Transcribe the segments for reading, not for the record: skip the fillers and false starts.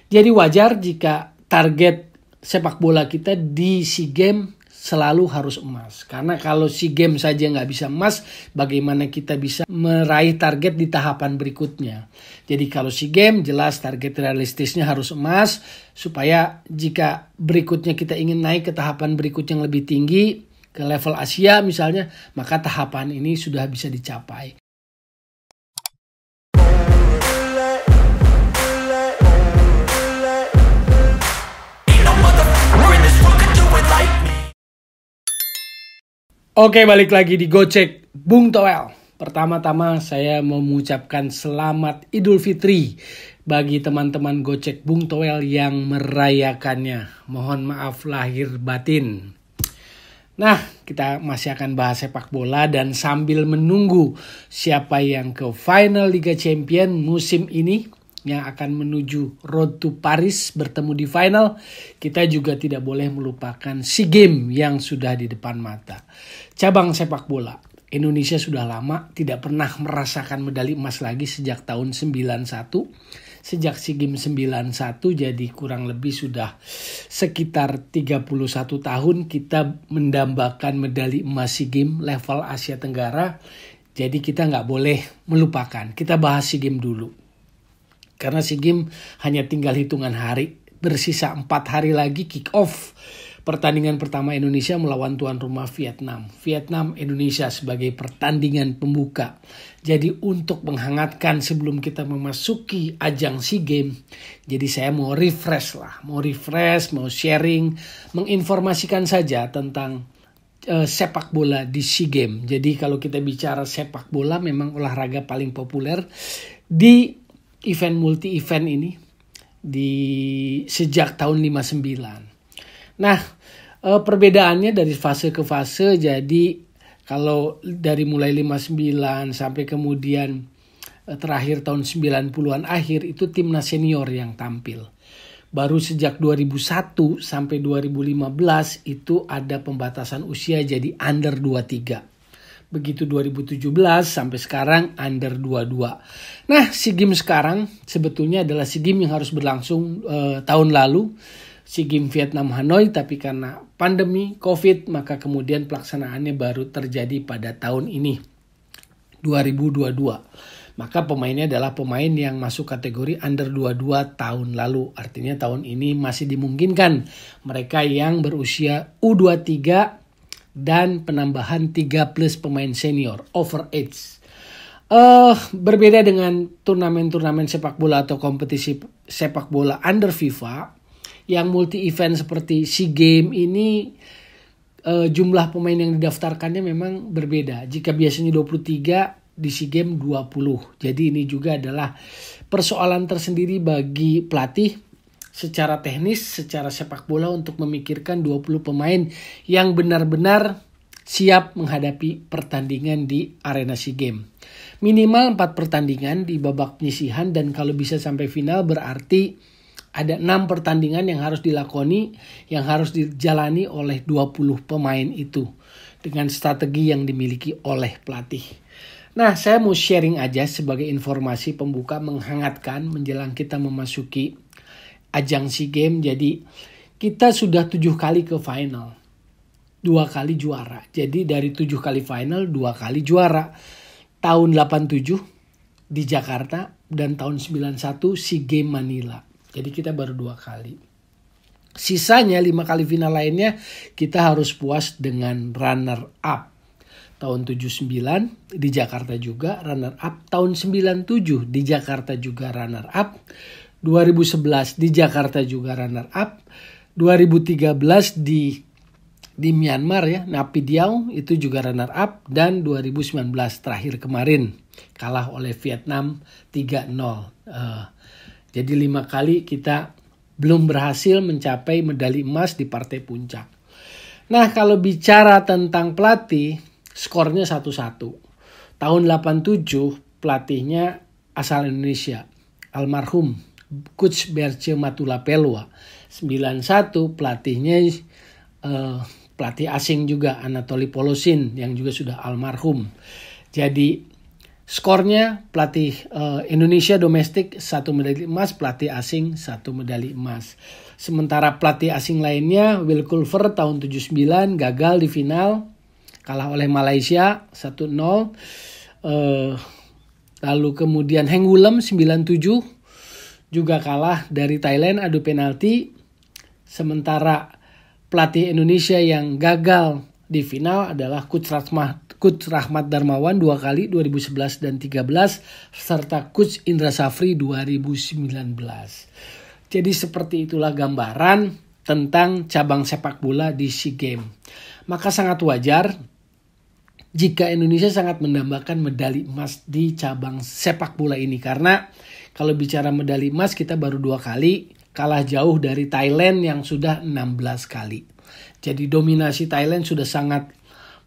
Jadi wajar jika target sepak bola kita di SEA Games selalu harus emas. Karena kalau SEA Games saja nggak bisa emas, bagaimana kita bisa meraih target di tahapan berikutnya. Jadi kalau SEA Games jelas target realistisnya harus emas, supaya jika berikutnya kita ingin naik ke tahapan berikutnya yang lebih tinggi, ke level Asia misalnya, maka tahapan ini sudah bisa dicapai. Oke, balik lagi di Gocek Bung Toel. Pertama-tama saya mau mengucapkan selamat Idul Fitri bagi teman-teman Gocek Bung Toel yang merayakannya. Mohon maaf lahir batin. Nah, kita masih akan bahas sepak bola dan sambil menunggu siapa yang ke final Liga Champions musim ini yang akan menuju Road to Paris bertemu di final, kita juga tidak boleh melupakan SEA Games yang sudah di depan mata. Cabang sepak bola, Indonesia sudah lama tidak pernah merasakan medali emas lagi sejak tahun 91. Sejak SEA Games 91, jadi kurang lebih sudah sekitar 31 tahun kita mendambakan medali emas SEA Games level Asia Tenggara. Jadi kita nggak boleh melupakan, kita bahas SEA Games dulu. Karena SEA Games hanya tinggal hitungan hari, bersisa 4 hari lagi kick off pertandingan pertama Indonesia melawan tuan rumah Vietnam. Vietnam Indonesia sebagai pertandingan pembuka. Jadi untuk menghangatkan sebelum kita memasuki ajang SEA Games, jadi saya mau refresh, mau sharing, menginformasikan saja tentang sepak bola di SEA Games. Jadi kalau kita bicara sepak bola memang olahraga paling populer di event multi-event ini sejak tahun 59. Nah, perbedaannya dari fase ke fase, jadi kalau dari mulai 59 sampai kemudian terakhir tahun 90-an akhir itu timnas senior yang tampil. Baru sejak 2001 sampai 2015 itu ada pembatasan usia jadi under 23. Begitu 2017 sampai sekarang under 22. Nah, SEA Games sekarang sebetulnya adalah SEA Games yang harus berlangsung tahun lalu. SEA Games Vietnam Hanoi, tapi karena pandemi COVID maka kemudian pelaksanaannya baru terjadi pada tahun ini 2022. Maka pemainnya adalah pemain yang masuk kategori under 22 tahun lalu. Artinya tahun ini masih dimungkinkan mereka yang berusia U23 dan penambahan 3 plus pemain senior over age. Berbeda dengan turnamen-turnamen sepak bola atau kompetisi sepak bola under FIFA yang multi event seperti SEA Games ini, jumlah pemain yang didaftarkannya memang berbeda. Jika biasanya 23, di SEA Games 20. Jadi ini juga adalah persoalan tersendiri bagi pelatih secara teknis, secara sepak bola untuk memikirkan 20 pemain yang benar-benar siap menghadapi pertandingan di arena SEA Games. Minimal 4 pertandingan di babak penyisihan dan kalau bisa sampai final berarti ada 6 pertandingan yang harus dilakoni, yang harus dijalani oleh 20 pemain itu dengan strategi yang dimiliki oleh pelatih. Nah, saya mau sharing aja sebagai informasi pembuka menghangatkan menjelang kita memasuki ajang SEA Games. Jadi kita sudah 7 kali ke final, 2 kali juara. Jadi dari 7 kali final 2 kali juara. Tahun 87 di Jakarta dan tahun 91 SEA Games Manila. Jadi kita baru 2 kali. Sisanya 5 kali final lainnya kita harus puas dengan runner up. Tahun 79 di Jakarta juga runner up. Tahun 97 di Jakarta juga runner up. 2011 di Jakarta juga runner up. 2013 di Myanmar ya, Naypyidaw itu juga runner up. Dan 2019 terakhir kemarin kalah oleh Vietnam 3-0. Jadi 5 kali kita belum berhasil mencapai medali emas di partai puncak. Nah, kalau bicara tentang pelatih, skornya 1-1. Tahun 87 pelatihnya asal Indonesia, almarhum Coach Berce Matulapelwa. 91 pelatihnya pelatih asing juga, Anatoly Polosin yang juga sudah almarhum. Jadi skornya pelatih Indonesia domestik 1 medali emas, pelatih asing 1 medali emas. Sementara pelatih asing lainnya Will Culver tahun 79 gagal di final, kalah oleh Malaysia 1-0. Lalu kemudian Heng Wulem 97 juga kalah dari Thailand adu penalti. Sementara pelatih Indonesia yang gagal di final adalah Coach Rahmat Darmawan 2 kali 2011 dan 13 serta Coach Indra Safri 2019. Jadi seperti itulah gambaran tentang cabang sepak bola di SEA Games. Maka sangat wajar jika Indonesia sangat mendambakan medali emas di cabang sepak bola ini, karena kalau bicara medali emas kita baru 2 kali, kalah jauh dari Thailand yang sudah 16 kali. Jadi dominasi Thailand sudah sangat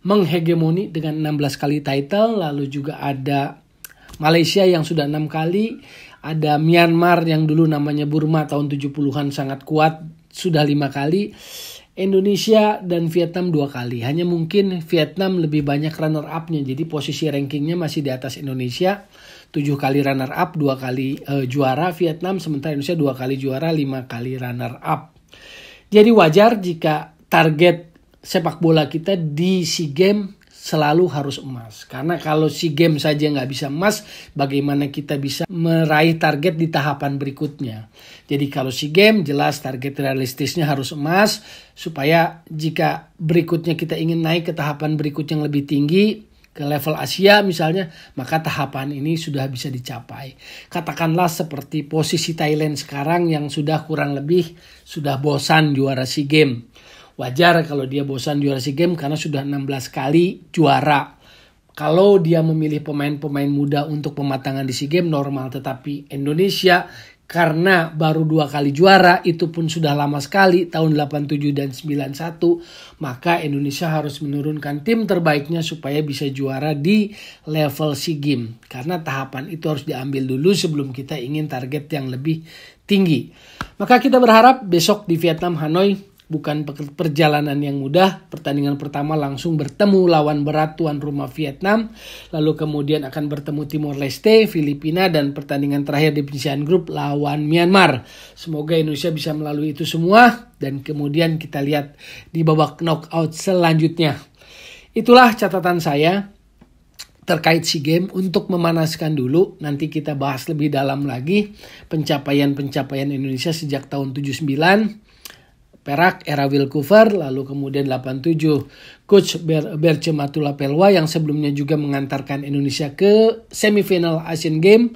menghegemoni dengan 16 kali title. Lalu juga ada Malaysia yang sudah 6 kali. Ada Myanmar yang dulu namanya Burma tahun 70-an sangat kuat, sudah 5 kali. Indonesia dan Vietnam 2 kali. Hanya mungkin Vietnam lebih banyak runner up-nya. Jadi posisi rankingnya masih di atas Indonesia. 7 kali runner up, 2 kali juara Vietnam. Sementara Indonesia 2 kali juara, 5 kali runner up. Jadi wajar jika target sepak bola kita di SEA Games selalu harus emas. Karena kalau SEA Games saja nggak bisa emas, bagaimana kita bisa meraih target di tahapan berikutnya. Jadi kalau SEA Games jelas target realistisnya harus emas, supaya jika berikutnya kita ingin naik ke tahapan berikutnya yang lebih tinggi, ke level Asia misalnya, maka tahapan ini sudah bisa dicapai. Katakanlah seperti posisi Thailand sekarang yang sudah kurang lebih sudah bosan juara SEA Games. Wajar kalau dia bosan juara SEA Games karena sudah 16 kali juara. Kalau dia memilih pemain-pemain muda untuk pematangan di SEA Games normal, tetapi Indonesia karena baru 2 kali juara, itu pun sudah lama sekali, tahun 87 dan 91, maka Indonesia harus menurunkan tim terbaiknya supaya bisa juara di level SEA Games. Karena tahapan itu harus diambil dulu sebelum kita ingin target yang lebih tinggi. Maka kita berharap besok di Vietnam, Hanoi, bukan perjalanan yang mudah. Pertandingan pertama langsung bertemu lawan berat tuan rumah Vietnam. Lalu kemudian akan bertemu Timor Leste, Filipina, dan pertandingan terakhir di penyisihan grup lawan Myanmar. Semoga Indonesia bisa melalui itu semua. Dan kemudian kita lihat di babak knockout selanjutnya. Itulah catatan saya terkait SEA Games untuk memanaskan dulu. Nanti kita bahas lebih dalam lagi pencapaian-pencapaian Indonesia sejak tahun 79. Perak era Will Culver, lalu kemudian 87 Coach Berce Matulapelwa yang sebelumnya juga mengantarkan Indonesia ke semifinal Asian Games,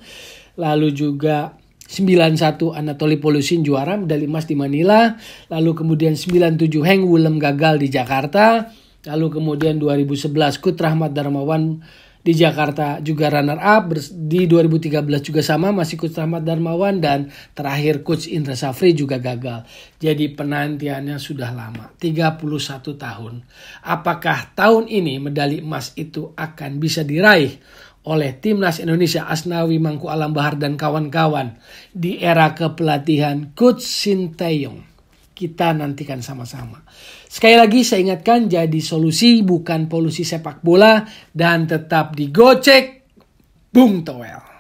lalu juga 91 Anatoly Polusin juara medali emas di Manila, lalu kemudian 97 Heng Wulem gagal di Jakarta, lalu kemudian 2011 Coach Rahmat Darmawan di Jakarta juga runner up, di 2013 juga sama masih Coach Rahmat Darmawan, dan terakhir Coach Indra Safri juga gagal. Jadi penantiannya sudah lama, 31 tahun. Apakah tahun ini medali emas itu akan bisa diraih oleh Timnas Indonesia Asnawi Mangku Alam Bahar dan kawan-kawan di era kepelatihan Coach Sinteyong? Kita nantikan sama-sama. Sekali lagi saya ingatkan, jadi solusi bukan polusi sepak bola, dan tetap digocek Bung Toel.